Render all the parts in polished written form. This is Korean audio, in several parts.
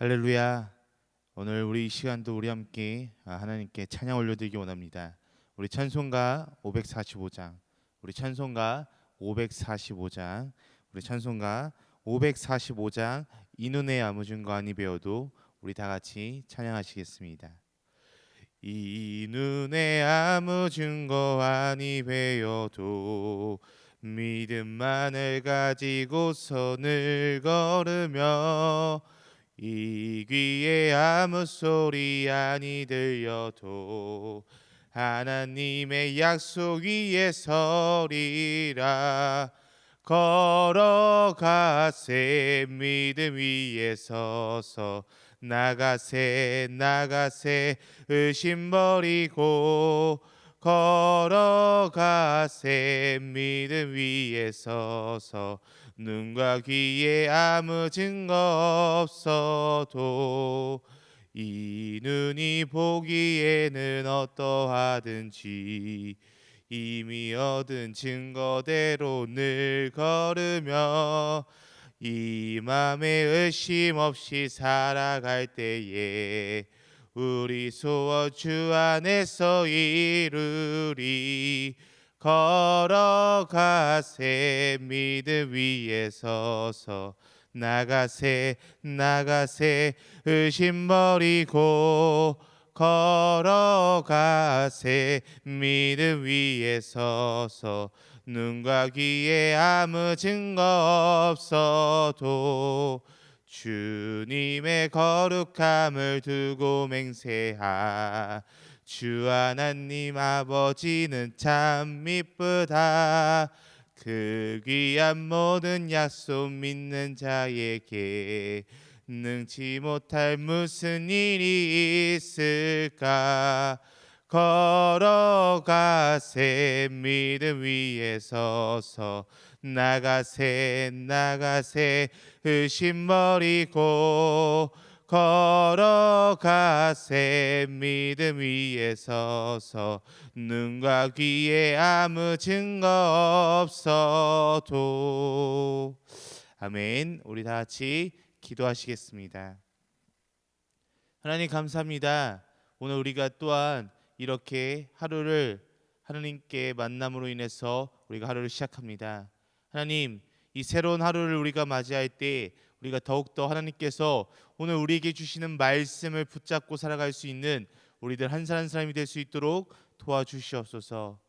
할렐루야. 오늘 우리 이 시간도 우리 함께 하나님께 찬양 올려드리기 원합니다. 우리 찬송가 545장, 우리 찬송가 545장, 우리 찬송가 545장 이 눈에 아무 증거 아니 배워도 우리 다 같이 찬양하시겠습니다. 이 눈에 아무 증거 아니 배워도 믿음만을 가지고 선을 걸으며 이 귀에 아무 소리 아니 들려도 하나님의 약속 위에 서리라. 걸어가세 믿음 위에 서서 나가세 나가세 의심 버리고 걸어가세 믿음 위에 서서 눈과 귀에 아무 증거 없어도 이 눈이 보기에는 어떠하든지 이미 얻은 증거대로 늘 걸으며 이 맘에 의심 없이 살아갈 때에 우리 소원 주 안에서 이루리. 걸어가세 믿음 위에 서서 나가세 나가세 의심 버리고 걸어가세 믿음 위에 서서 눈과 귀에 아무 증거 없어도 주님의 거룩함을 두고 맹세하. 주 하나님 아버지는 참 미쁘다. 그 귀한 모든 약속 믿는 자에게 능치 못할 무슨 일이 있을까. 걸어가세 믿음 위에 서서 나가세 나가세 의심 버리고 걸어가세 믿음 위에 서서 눈과 귀에 아무 증거 없어도. 아멘. 우리 다 같이 기도하시겠습니다. 하나님 감사합니다. 오늘 우리가 또한 이렇게 하루를 하나님께 만남으로 인해서 우리가 하루를 시작합니다. 하나님, 이 새로운 하루를 우리가 맞이할 때 우리가 더욱더 하나님께서 오늘 우리에게 주시는 말씀을 붙잡고 살아갈 수 있는 우리들 한 사람 한 사람이 될 수 있도록 도와주시옵소서.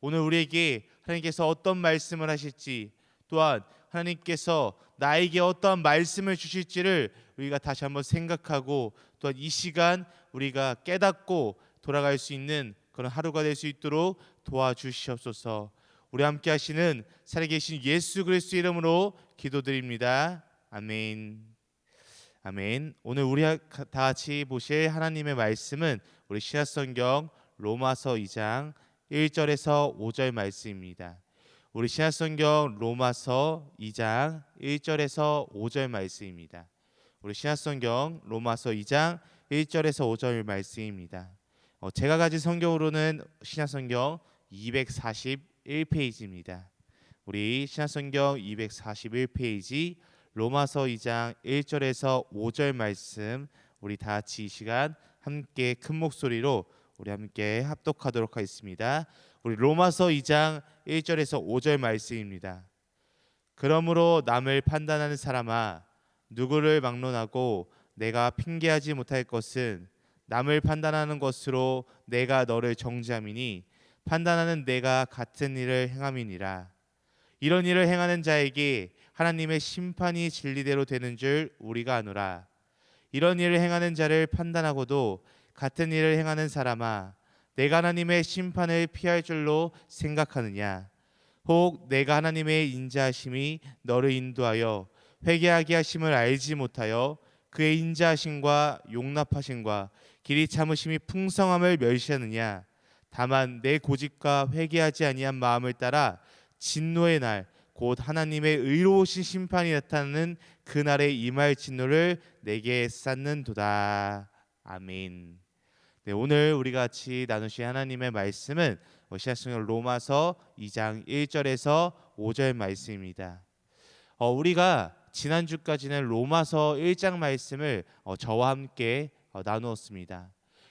오늘 우리에게 하나님께서 어떤 말씀을 하실지, 또한 하나님께서 나에게 어떤 말씀을 주실지를 우리가 다시 한번 생각하고, 또한 이 시간 우리가 깨닫고 돌아갈 수 있는 그런 하루가 될 수 있도록 도와주시옵소서. 우리 함께 하시는 살아계신 예수 그리스도 이름으로 기도드립니다. 아멘. 아멘. 오늘 우리 다 같이 보실 하나님의 말씀은 우리 신약성경 로마서 2장 1절에서 5절 말씀입니다. 우리 신약성경 로마서 2장 1절에서 5절 말씀입니다. 우리 신약성경 로마서 2장 1절에서 5절 말씀입니다. 제가 가진 성경으로는 신약성경 241페이지입니다. 우리 신약성경 241페이지 로마서 2장 1절에서 5절 말씀 우리 다 같이 이 시간 함께 큰 목소리로 우리 함께 합독하도록 하겠습니다. 우리 로마서 2장 1절에서 5절 말씀입니다. 그러므로 남을 판단하는 사람아, 누구를 막론하고 내가 핑계하지 못할 것은 남을 판단하는 것으로 내가 너를 정죄함이니 판단하는 내가 같은 일을 행함이니라. 이런 일을 행하는 자에게 하나님의 심판이 진리대로 되는 줄 우리가 아노라. 이런 일을 행하는 자를 판단하고도 같은 일을 행하는 사람아, 내가 하나님의 심판을 피할 줄로 생각하느냐? 혹 내가 하나님의 인자하심이 너를 인도하여 회개하게 하심을 알지 못하여 그의 인자하심과 용납하심과 길이 참으심이 풍성함을 멸시하느냐? 다만 내 고집과 회개하지 아니한 마음을 따라 진노의 날 곧 하나님의 의로우신 심판이 나타나는 그날에 임할 진노를 내게 쌓는도다. 아멘. 네, 오늘 우리가 같이 나누실 하나님의 말씀은 신약성경 로마서 2장 1절에서 5절 말씀입니다. 우리가 지난주까지는 로마서 1장 말씀을 저와 함께 나누었습니다.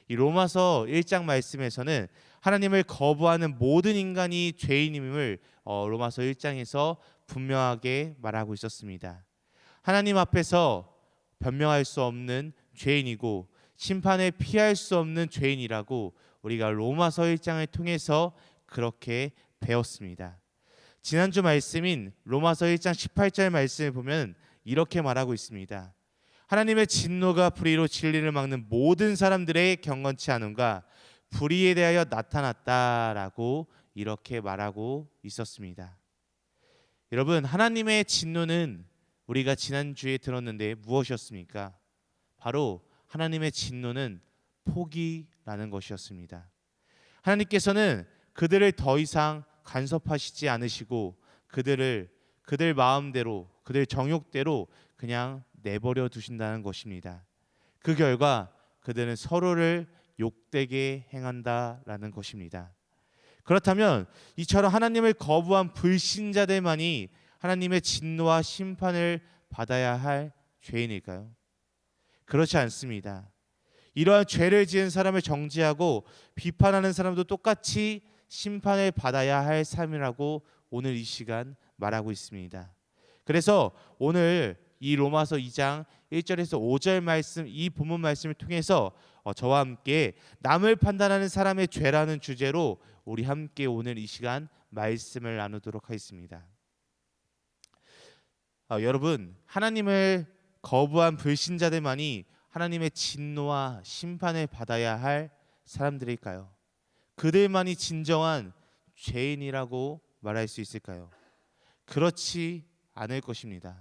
이 로마서 1장 말씀에서는 하나님을 거부하는 모든 인간이 죄인임을 로마서 1장에서 분명하게 말하고 있었습니다. 하나님 앞에서 변명할 수 없는 죄인이고 심판을 피할 수 없는 죄인이라고 우리가 로마서 1장을 통해서 그렇게 배웠습니다. 지난주 말씀인 로마서 1장 18절 말씀을 보면 이렇게 말하고 있습니다. 하나님의 진노가 불의로 진리를 막는 모든 사람들의 경건치 않음과 불의에 대하여 나타났다라고 이렇게 말하고 있었습니다. 여러분, 하나님의 진노는 우리가 지난주에 들었는데 무엇이었습니까? 바로 하나님의 진노는 포기라는 것이었습니다. 하나님께서는 그들을 더 이상 간섭하시지 않으시고 그들 마음대로 그들 정욕대로 그냥 내버려 두신다는 것입니다. 그 결과 그들은 서로를 욕되게 행한다라는 것입니다. 그렇다면 이처럼 하나님을 거부한 불신자들만이 하나님의 진노와 심판을 받아야 할 죄인일까요? 그렇지 않습니다. 이러한 죄를 지은 사람을 정죄하고 비판하는 사람도 똑같이 심판을 받아야 할 삶이라고 오늘 이 시간 말하고 있습니다. 그래서 오늘 이 로마서 2장 1절에서 5절 말씀, 이 본문 말씀을 통해서 저와 함께 남을 판단하는 사람의 죄라는 주제로 우리 함께 오늘 이 시간 말씀을 나누도록 하겠습니다. 여러분, 하나님을 거부한 불신자들만이 하나님의 진노와 심판을 받아야 할 사람들일까요? 그들만이 진정한 죄인이라고 말할 수 있을까요? 그렇지 않을 것입니다.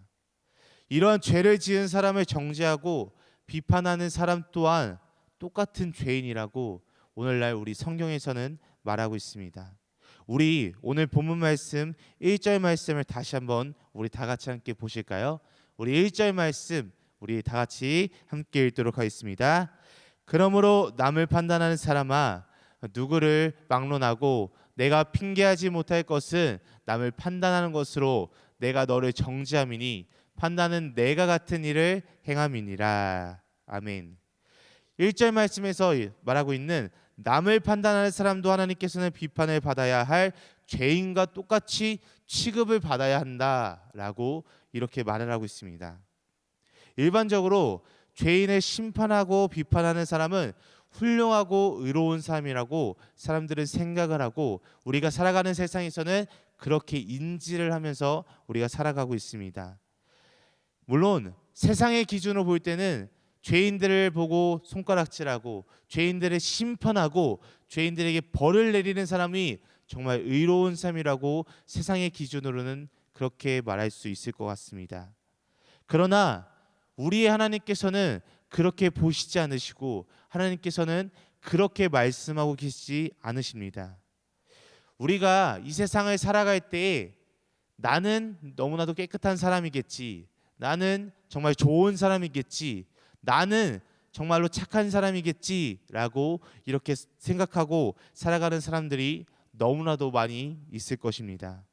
이러한 죄를 지은 사람을 정죄하고 비판하는 사람 또한 똑같은 죄인이라고 오늘날 우리 성경에서는 말하고 있습니다. 우리 오늘 본문 말씀 1절 말씀을 다시 한번 우리 다 같이 함께 보실까요? 우리 1절 말씀 우리 다 같이 함께 읽도록 하겠습니다. 그러므로 남을 판단하는 사람아, 누구를 막론하고 내가 핑계하지 못할 것은 남을 판단하는 것으로 내가 너를 정죄함이니 판단은 내가 같은 일을 행함이니라. 아멘. 1절 말씀에서 말하고 있는 남을 판단하는 사람도 하나님께서는 비판을 받아야 할 죄인과 똑같이 취급을 받아야 한다라고 이렇게 말을 하고 있습니다. 일반적으로 죄인을 심판하고 비판하는 사람은 훌륭하고 의로운 사람이라고 사람들은 생각을 하고 우리가 살아가는 세상에서는 그렇게 인지를 하면서 우리가 살아가고 있습니다. 물론 세상의 기준으로 볼 때는 죄인들을 보고 손가락질하고 죄인들을 심판하고 죄인들에게 벌을 내리는 사람이 정말 의로운 삶이라고 세상의 기준으로는 그렇게 말할 수 있을 것 같습니다. 그러나 우리의 하나님께서는 그렇게 보시지 않으시고 하나님께서는 그렇게 말씀하고 계시지 않으십니다. 우리가 이 세상을 살아갈 때에 나는 너무나도 깨끗한 사람이겠지, 나는 정말 좋은 사람이겠지, 나는 정말로 착한 사람이겠지라고 이렇게 생각하고 살아가는 사람들이 너무나도 많이 있을 것입니다.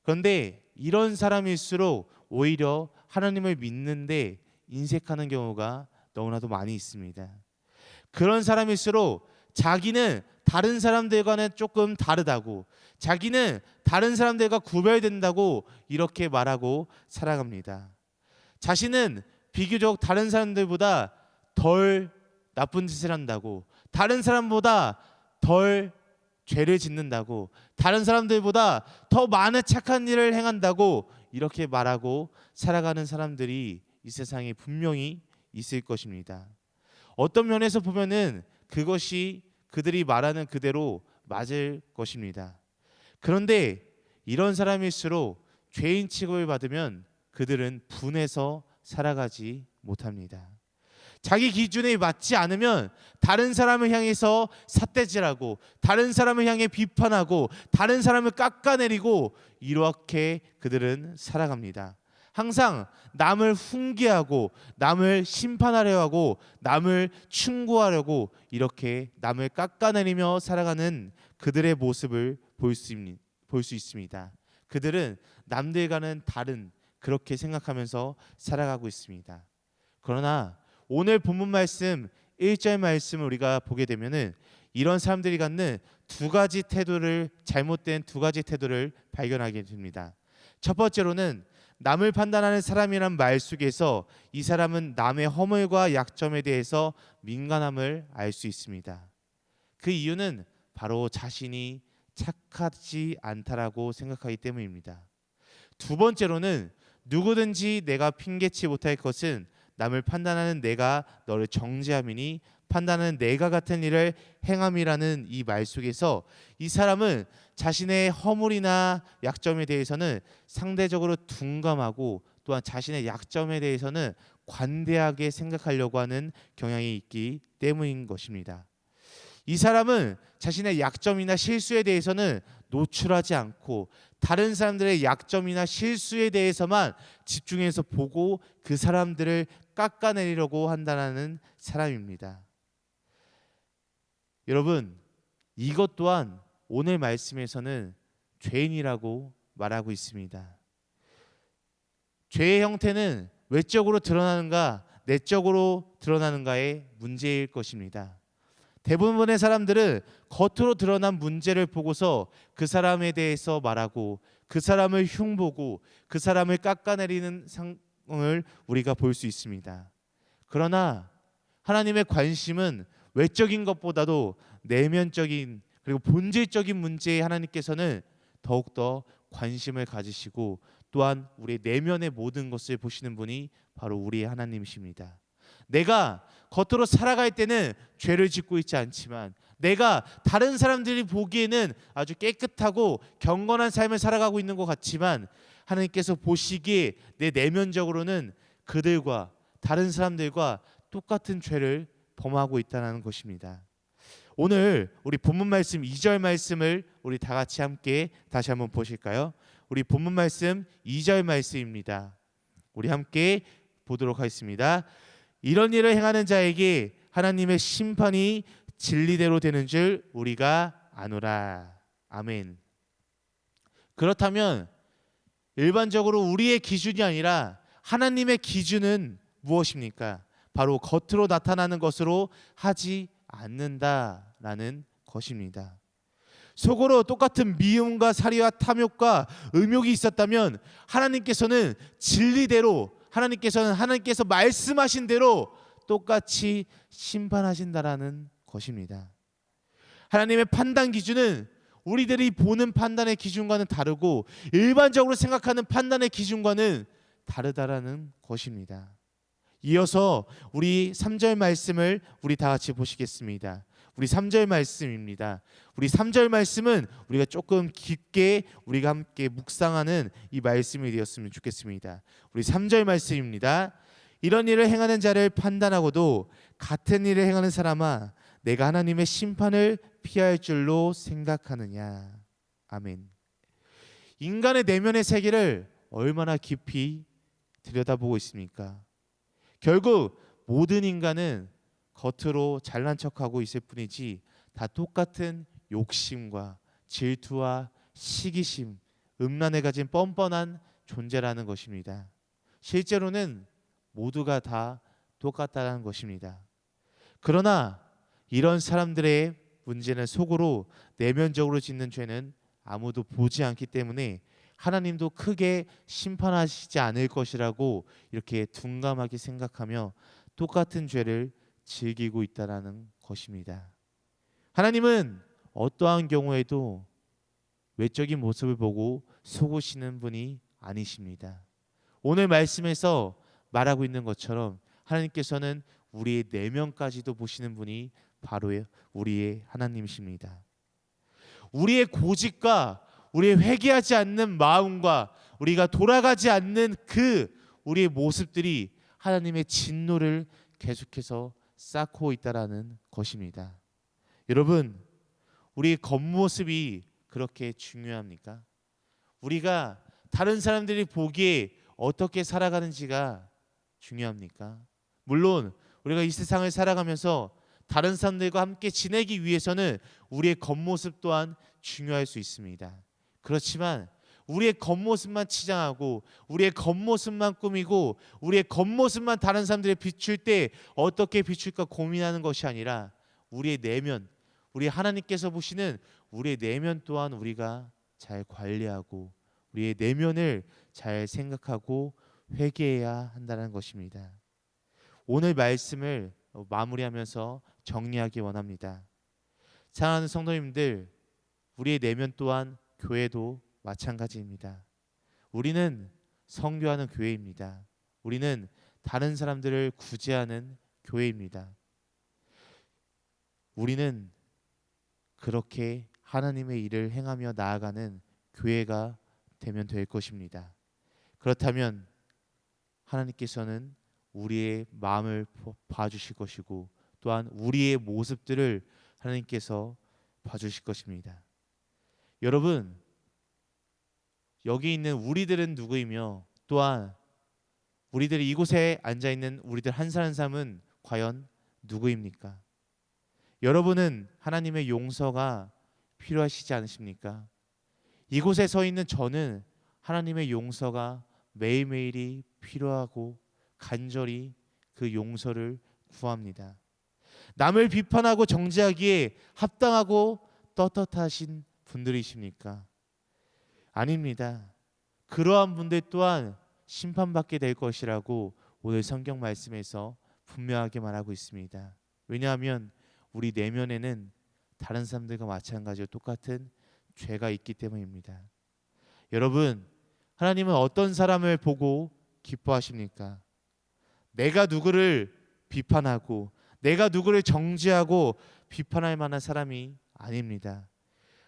그런데 이런 사람일수록 오히려 하나님을 믿는데 인색하는 경우가 너무나도 많이 있습니다. 그런 사람일수록 자기는 다른 사람들과는 조금 다르다고, 자기는 다른 사람들과 구별된다고 이렇게 말하고 살아갑니다. 자신은 비교적 다른 사람들보다 덜 나쁜 짓을 한다고, 다른 사람보다 덜 죄를 짓는다고, 다른 사람들보다 더 많은 착한 일을 행한다고 이렇게 말하고 살아가는 사람들이 이 세상에 분명히 있을 것입니다. 어떤 면에서 보면은 그것이 그들이 말하는 그대로 맞을 것입니다. 그런데 이런 사람일수록 죄인 취급을 받으면 그들은 분해서 살아가지 못합니다. 자기 기준에 맞지 않으면 다른 사람을 향해서 삿대질하고 다른 사람을 향해 비판하고 다른 사람을 깎아내리고 이렇게 그들은 살아갑니다. 항상 남을 훈계하고 남을 심판하려 하고 남을 충고하려고 이렇게 남을 깎아내리며 살아가는 그들의 모습을 볼 수 있습니다. 그들은 남들과는 다른 그렇게 생각하면서 살아가고 있습니다. 그러나 오늘 본문 말씀 1절 말씀을 우리가 보게 되면은 이런 사람들이 갖는 잘못된 두 가지 태도를 발견하게 됩니다. 첫 번째로는 남을 판단하는 사람이란 말 속에서 이 사람은 남의 허물과 약점에 대해서 민감함을 알 수 있습니다. 그 이유는 바로 자신이 착하지 않다라고 생각하기 때문입니다. 두 번째로는 누구든지 내가 핑계치 못할 것은 남을 판단하는 내가 너를 정죄함이니 판단하는 내가 같은 일을 행함이라는 이 말 속에서 이 사람은 자신의 허물이나 약점에 대해서는 상대적으로 둔감하고 또한 자신의 약점에 대해서는 관대하게 생각하려고 하는 경향이 있기 때문인 것입니다. 이 사람은 자신의 약점이나 실수에 대해서는 노출하지 않고 다른 사람들의 약점이나 실수에 대해서만 집중해서 보고 그 사람들을 깎아내리려고 한다는 사람입니다. 여러분, 이것 또한 오늘 말씀에서는 죄인이라고 말하고 있습니다. 죄의 형태는 외적으로 드러나는가 내적으로 드러나는가의 문제일 것입니다. 대부분의 사람들은 겉으로 드러난 문제를 보고서 그 사람에 대해서 말하고 그 사람을 흉보고 그 사람을 깎아내리는 상황을 우리가 볼 수 있습니다. 그러나 하나님의 관심은 외적인 것보다도 내면적인 그리고 본질적인 문제에 하나님께서는 더욱더 관심을 가지시고 또한 우리의 내면의 모든 것을 보시는 분이 바로 우리의 하나님이십니다. 내가 겉으로 살아갈 때는 죄를 짓고 있지 않지만 내가 다른 사람들이 보기에는 아주 깨끗하고 경건한 삶을 살아가고 있는 것 같지만 하나님께서 보시기에 내 내면적으로는 그들과 다른 사람들과 똑같은 죄를 범하고 있다는 것입니다. 오늘 우리 본문 말씀 2절 말씀을 우리 다 같이 함께 다시 한번 보실까요? 우리 본문 말씀 2절 말씀입니다. 우리 함께 보도록 하겠습니다. 이런 일을 행하는 자에게 하나님의 심판이 진리대로 되는 줄 우리가 아노라. 아멘. 그렇다면 일반적으로 우리의 기준이 아니라 하나님의 기준은 무엇입니까? 바로 겉으로 나타나는 것으로 하지 않는다라는 것입니다. 속으로 똑같은 미움과 살이와 탐욕과 음욕이 있었다면 하나님께서는 진리대로 하나님께서 말씀하신 대로 똑같이 심판하신다라는 것입니다. 하나님의 판단 기준은 우리들이 보는 판단의 기준과는 다르고 일반적으로 생각하는 판단의 기준과는 다르다라는 것입니다. 이어서 우리 3절 말씀을 우리 다 같이 보시겠습니다. 우리 3절 말씀입니다. 우리 3절 말씀은 우리가 조금 깊게 우리가 함께 묵상하는 이 말씀이 되었으면 좋겠습니다. 우리 3절 말씀입니다. 이런 일을 행하는 자를 판단하고도 같은 일을 행하는 사람아 내가 하나님의 심판을 피할 줄로 생각하느냐. 아멘. 인간의 내면의 세계를 얼마나 깊이 들여다보고 있습니까? 결국 모든 인간은 겉으로 잘난 척하고 있을 뿐이지 다 똑같은 욕심과 질투와 시기심, 음란에 가진 뻔뻔한 존재라는 것입니다. 실제로는 모두가 다 똑같다는 것입니다. 그러나 이런 사람들의 문제는 속으로 내면적으로 짓는 죄는 아무도 보지 않기 때문에 하나님도 크게 심판하시지 않을 것이라고 이렇게 둔감하게 생각하며 똑같은 죄를 즐기고 있다라는 것입니다. 하나님은 어떠한 경우에도 외적인 모습을 보고 속으시는 분이 아니십니다. 오늘 말씀에서 말하고 있는 것처럼 하나님께서는 우리의 내면까지도 보시는 분이 바로 우리의 하나님이십니다. 우리의 고집과 우리의 회개하지 않는 마음과 우리가 돌아가지 않는 우리의 모습들이 하나님의 진노를 계속해서 쌓고 있다라는 것입니다. 여러분, 우리의 겉모습이 그렇게 중요합니까? 우리가 다른 사람들이 보기에 어떻게 살아가는지가 중요합니까? 물론 우리가 이 세상을 살아가면서 다른 사람들과 함께 지내기 위해서는 우리의 겉모습 또한 중요할 수 있습니다. 그렇지만 우리의 겉모습만 치장하고 우리의 겉모습만 꾸미고 우리의 겉모습만 다른 사람들에 비출 때 어떻게 비출까 고민하는 것이 아니라 우리의 내면, 우리 하나님께서 보시는 우리의 내면 또한 우리가 잘 관리하고 우리의 내면을 잘 생각하고 회개해야 한다는 것입니다. 오늘 말씀을 마무리하면서 정리하기 원합니다. 사랑하는 성도님들, 우리의 내면 또한 교회도 마찬가지입니다. 우리는 성교하는 교회입니다. 우리는 다른 사람들을 구제하는 교회입니다. 우리는 그렇게 하나님의 일을 행하며 나아가는 교회가 되면 될 것입니다. 그렇다면 하나님께서는 우리의 마음을 봐주실 것이고 또한 우리의 모습들을 하나님께서 봐주실 것입니다. 여러분, 여기 있는 우리들은 누구이며 또한 우리들이 이곳에 앉아있는 우리들 한 사람 한 사람은 과연 누구입니까? 여러분은 하나님의 용서가 필요하시지 않으십니까? 이곳에 서 있는 저는 하나님의 용서가 매일매일이 필요하고 간절히 그 용서를 구합니다. 남을 비판하고 정죄하기에 합당하고 떳떳하신 분들이십니까? 아닙니다. 그러한 분들 또한 심판받게 될 것이라고 오늘 성경 말씀에서 분명하게 말하고 있습니다. 왜냐하면 우리 내면에는 다른 사람들과 마찬가지로 똑같은 죄가 있기 때문입니다. 여러분, 하나님은 어떤 사람을 보고 기뻐하십니까? 내가 누구를 비판하고 내가 누구를 정죄하고 비판할 만한 사람이 아닙니다.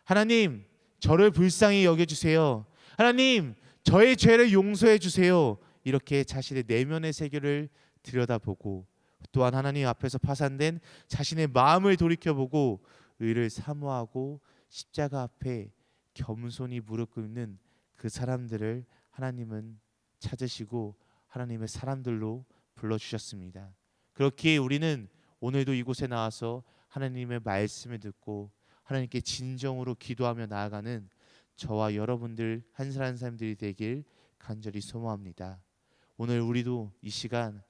하나님, 저를 불쌍히 여겨주세요. 하나님, 저의 죄를 용서해 주세요. 이렇게 자신의 내면의 세계를 들여다보고 또한 하나님 앞에서 파산된 자신의 마음을 돌이켜보고 의를 사모하고 십자가 앞에 겸손히 무릎 꿇는 그 사람들을 하나님은 찾으시고 하나님의 사람들로 불러주셨습니다. 그렇기에 우리는 오늘도 이곳에 나와서 하나님의 말씀을 듣고 하나님께 진정으로 기도하며 나아가는 저와 여러분들 한 사람 한 사람들이 되길 간절히 소망합니다. 오늘 우리도 이 시간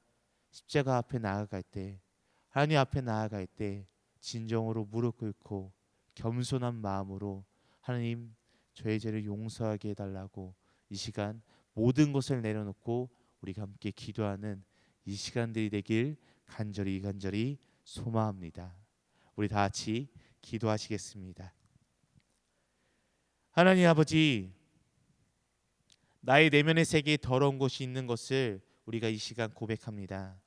십자가 앞에 나아갈 때, 하나님 앞에 나아갈 때 진정으로 무릎 꿇고 겸손한 마음으로 하나님, 저의 죄를 용서하게 해달라고 이 시간 모든 것을 내려놓고 우리가 함께 기도하는 이 시간들이 되길 간절히 소망합니다. 우리 다 같이 기도하시겠습니다. 하나님 아버지, 나의 내면의 세계에 더러운 곳이 있는 것을 우리가 이 시간 고백합니다.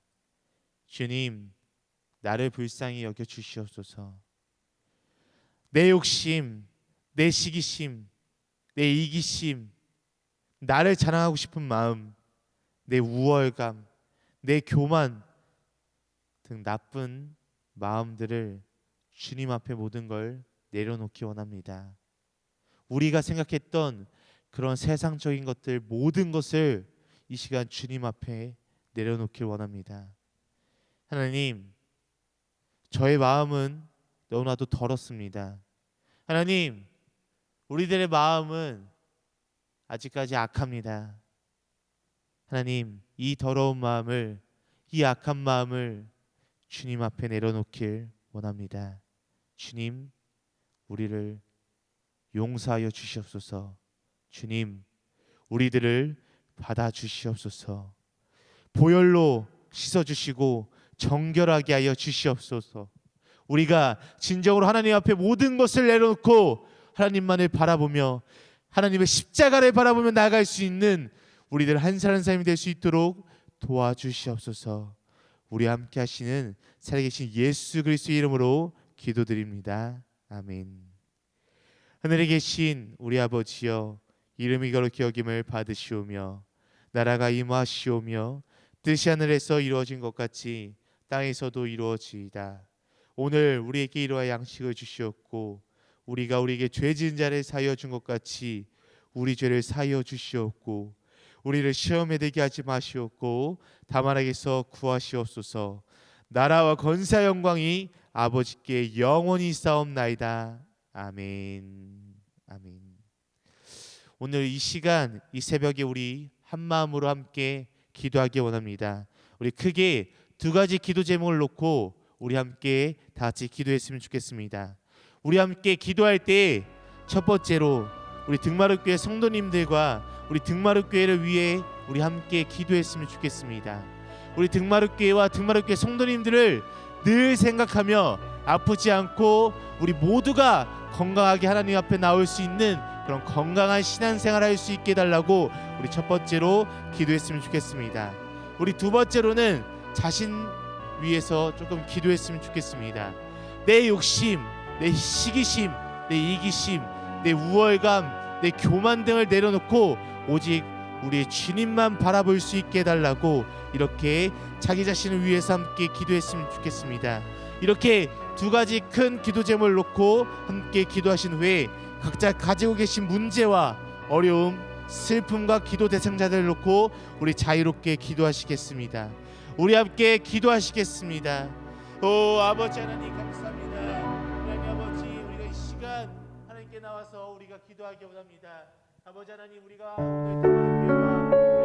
주님, 나를 불쌍히 여겨 주시옵소서. 내 욕심, 내 시기심, 내 이기심, 나를 자랑하고 싶은 마음, 내 우월감, 내 교만 등 나쁜 마음들을 주님 앞에 모든 걸 내려놓기 원합니다. 우리가 생각했던 그런 세상적인 것들 모든 것을 이 시간 주님 앞에 내려놓길 원합니다. 하나님, 저의 마음은 너무나도 더럽습니다. 하나님, 우리들의 마음은 아직까지 악합니다. 하나님, 이 더러운 마음을, 이 악한 마음을 주님 앞에 내려놓길 원합니다. 주님, 우리를 용서하여 주시옵소서. 주님, 우리들을 받아 주시옵소서. 보혈로 씻어 주시고 정결하게 하여 주시옵소서. 우리가 진정으로 하나님 앞에 모든 것을 내려놓고 하나님만을 바라보며 하나님의 십자가를 바라보며 나아갈 수 있는 우리들 한 사람 한 사람이 될 수 있도록 도와주시옵소서. 우리와 함께 하시는 살아계신 예수 그리스도의 이름으로 기도드립니다. 아멘. 하늘에 계신 우리 아버지여, 이름이 거룩히 여김을 받으시오며 나라가 임하시오며 뜻이 하늘에서 이루어진 것 같이 땅에서도 이루어지이다. 오늘 우리에게 이러한 양식을 주시옵고 우리가 우리에게 죄 지은 자를 사하여 준 것 같이 우리 죄를 사하여 주시옵고 우리를 시험에 들게 하지 마시옵고 다만 악에서 구하시옵소서. 나라와 권세와 영광이 아버지께 영원히 있사옵나이다. 아멘. 아멘. 오늘 이 시간 이 새벽에 우리 한 마음으로 함께 기도하기 원합니다. 우리 크게 두 가지 기도 제목을 놓고 우리 함께 다 같이 기도했으면 좋겠습니다. 우리 함께 기도할 때 첫 번째로 우리 등마룻교회 성도님들과 우리 등마룻교회를 위해 우리 함께 기도했으면 좋겠습니다. 우리 등마룻교회와 등마룻교회 성도님들을 늘 생각하며 아프지 않고 우리 모두가 건강하게 하나님 앞에 나올 수 있는 그런 건강한 신앙생활 할 수 있게 해달라고 우리 첫 번째로 기도했으면 좋겠습니다. 우리 두 번째로는 자신 위해서 조금 기도했으면 좋겠습니다. 내 욕심, 내 시기심, 내 이기심, 내 우월감, 내 교만 등을 내려놓고 오직 우리의 주님만 바라볼 수 있게 해달라고 이렇게 자기 자신을 위해서 함께 기도했으면 좋겠습니다. 이렇게 두 가지 큰 기도 제목을 놓고 함께 기도하신 후에 각자 가지고 계신 문제와 어려움, 슬픔과 기도 대상자들을 놓고 우리 자유롭게 기도하시겠습니다. 우리 함께 기도하시겠습니다. 오 아버지 하나님 감사합니다. 하나님 아버지 우리가 이 시간 하나님께 나와서 우리가 기도하기 원합니다. 아버지 하나님 우리가 오늘